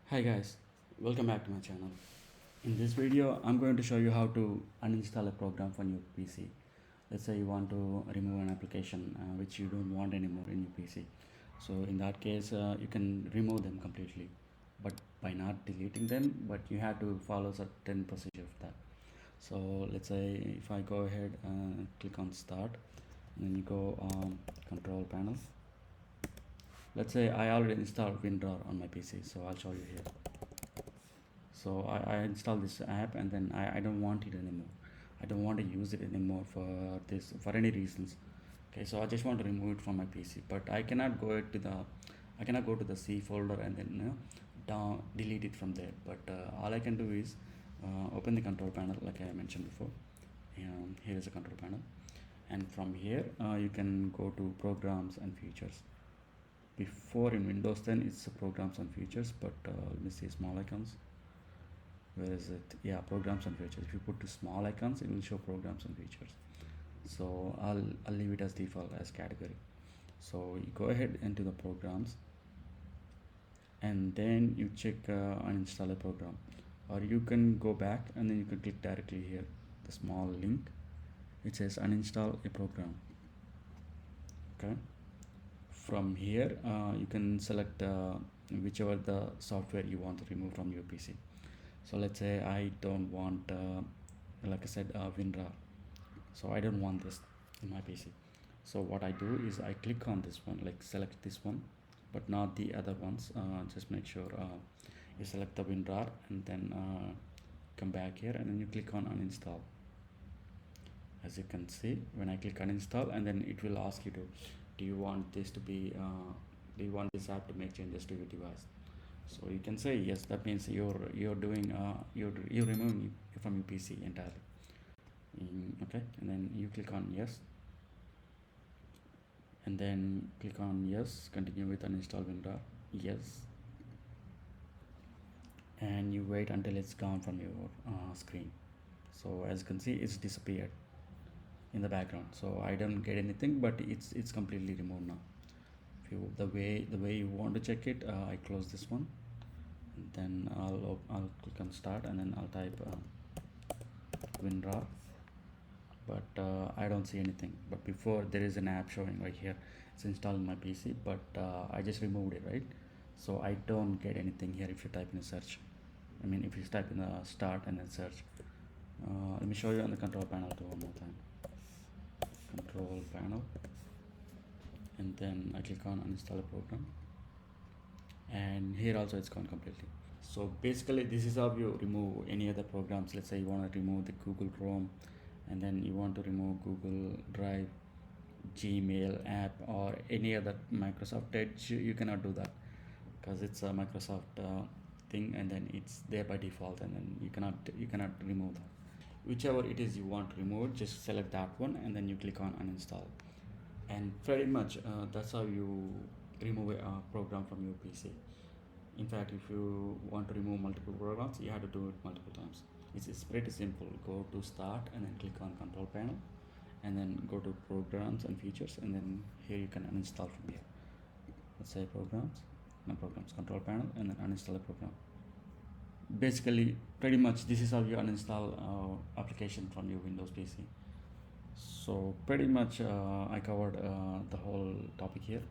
Hi guys, welcome back to my channel. In this video, I'm going to show you how to uninstall a program from your PC. Let's say you want to remove an application which you don't want anymore in your PC. So in that case, you can remove them completely, but by not deleting them, but you have to follow certain procedure of that. So let's say if I go ahead and click on start, and then you go control panel. Let's say I already installed WinRAR on my PC, so I'll show you here. So I installed this app and then I don't want it anymore. I don't want to use it anymore for any reasons. Okay, so I just want to remove it from my PC, but I cannot go to the C folder and then down delete it from there. But all I can do is open the control panel like I mentioned before. Here is a control panel, and from here you can go to programs and features. Before in Windows 10 it's programs and features, but let me see small icons. Where is it? Yeah, programs and features. If you put to small icons, it will show programs and features. So I'll leave it as default as category. So you go ahead into the programs, and then you check uninstall a program, or you can go back and then you can click directly here the small link. It says uninstall a program. Okay. From here, you can select whichever the software you want to remove from your PC. So let's say I don't want like I said WinRAR, so I don't want this in my PC. So what I do is I click on this one, like select this one, but not the other ones. Just make sure you select the WinRAR and then come back here and then you click on uninstall. As you can see, when I click uninstall, and then it will ask you to, do you want this to be do you want this app to make changes to your device? So you can say yes. That means you're doing you're removing it from your PC entirely. Okay, and then you click on yes, and then click on yes, continue with uninstall WinRAR, yes, and you wait until it's gone from your screen. So as you can see, it's disappeared in the background, so I don't get anything, but it's completely removed now. If you the way you want to check it, I close this one, and then I'll click on start, and then I'll type WinRAR, but I don't see anything. But before, there is an app showing right here, it's installed in my PC, but I just removed it, right? So I don't get anything here if you type in a search. I mean, if you type in a start and then search. Let me show you on the control panel too one more time. Control panel, and then I click on uninstall a program, and here also it's gone completely. So basically this is how you remove any other programs. Let's say you want to remove the Google Chrome, and then you want to remove Google Drive, Gmail app, or any other Microsoft Edge. You cannot do that because it's a Microsoft thing, and then it's there by default, and then you cannot remove that. Whichever it is you want to remove, just select that one and then you click on uninstall, and pretty much that's how you remove a program from your PC. In fact, if you want to remove multiple programs, you have to do it multiple times. It's pretty simple. Go to start and then click on control panel, and then go to programs and features, and then here you can uninstall from here. Let's say programs, no programs, control panel, and then uninstall a program. Basically, pretty much this is how you uninstall application from your Windows PC. So pretty much I covered the whole topic here.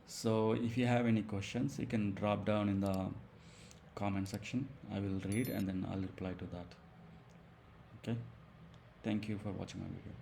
So if you have any questions, you can drop down in the comment section. I will read and then I'll reply to that. Okay, thank you for watching my video.